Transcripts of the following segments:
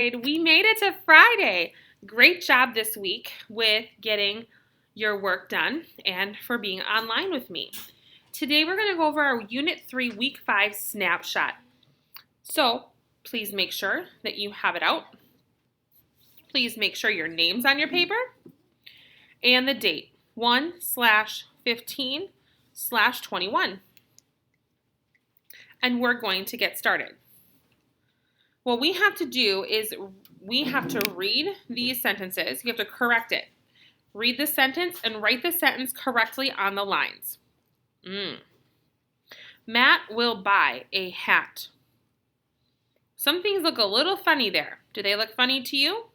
We made it to Friday. Great job this week with getting your work done and for being online with me. Today we're going to go over our Unit 3 Week 5 snapshot. So please make sure that you have it out. Please make sure your name's on your paper and the date 1/15/21. And we're going to get started. What we have to do is we have to read these sentences. You have to correct it. Read the sentence and write the sentence correctly on the lines. Matt will buy a hat. Some things look a little funny there. Do they look funny to you?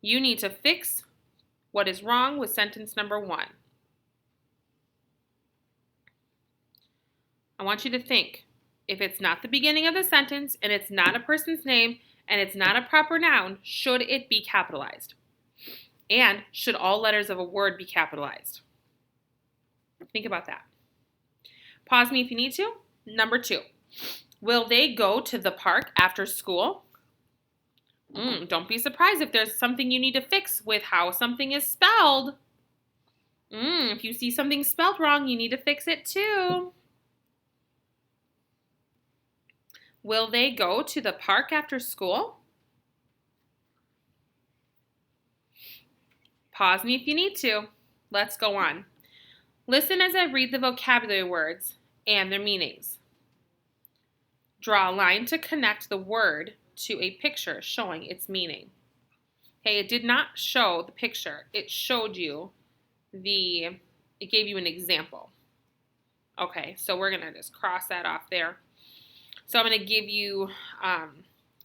You need to fix what is wrong with sentence number 1. I want you to think. If it's not the beginning of the sentence and it's not a person's name and it's not a proper noun, should it be capitalized? And should all letters of a word be capitalized? Think about that. Pause me if you need to. Number 2. Will they go to the park after school? Don't be surprised if there's something you need to fix with how something is spelled. If you see something spelled wrong, you need to fix it too. Will they go to the park after school? Pause me if you need to. Let's go on. Listen as I read the vocabulary words and their meanings. Draw a line to connect the word to a picture showing its meaning. Okay, it did not show the picture. It showed you it gave you an example. Okay, so we're going to just cross that off there. So I'm going to give you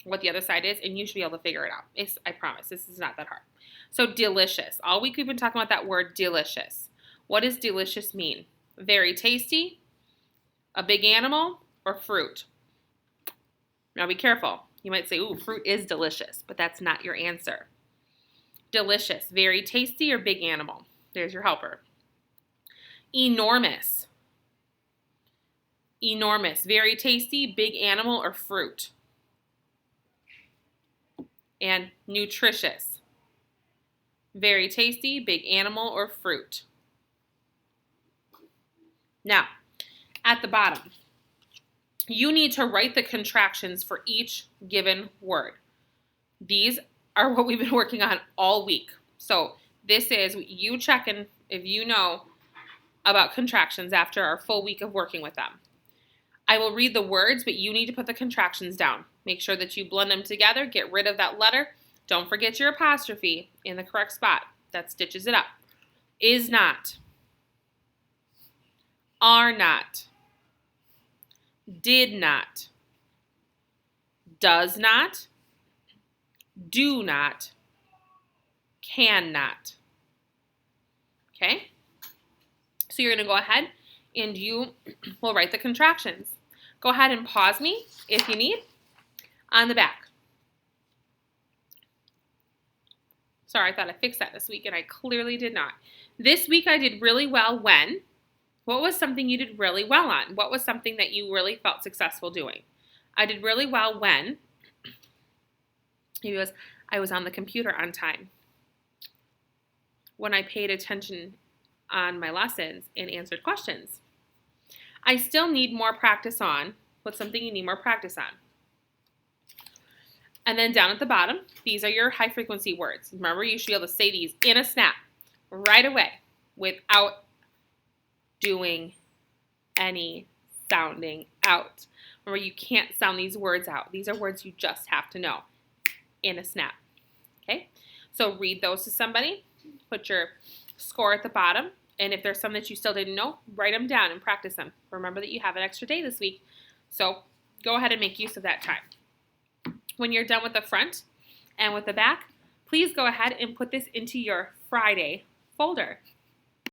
what the other side is, and you should be able to figure it out. I promise, this is not that hard. So delicious. All week we've been talking about that word delicious. What does delicious mean? Very tasty, a big animal, or fruit? Now be careful. You might say, ooh, fruit is delicious, but that's not your answer. Delicious, very tasty, or big animal? There's your helper. Enormous. Enormous, very tasty, big animal, or fruit? And nutritious. Very tasty, big animal, or fruit? Now, at the bottom, you need to write the contractions for each given word. These are what we've been working on all week. So this is you checking if you know about contractions after our full week of working with them. I will read the words, but you need to put the contractions down. Make sure that you blend them together. Get rid of that letter. Don't forget your apostrophe in the correct spot. That stitches it up. Is not. Are not. Did not. Does not. Do not. Cannot. Okay? So you're going to go ahead and you will write the contractions. Go ahead and pause me if you need on the back. Sorry, I thought I fixed that this week, and I clearly did not. This week I did really well when? What was something you did really well on? What was something that you really felt successful doing? I did really well when I was on the computer on time. When I paid attention on my lessons and answered questions. I still need more practice on. What's something you need more practice on? And then down at the bottom, these are your high frequency words. Remember, you should be able to say these in a snap right away without doing any sounding out. Remember, you can't sound these words out. These are words you just have to know in a snap. Okay? So read those to somebody. Put your score at the bottom. And if there's some that you still didn't know, write them down and practice them. Remember that you have an extra day this week. So go ahead and make use of that time. When you're done with the front and with the back, please go ahead and put this into your Friday folder.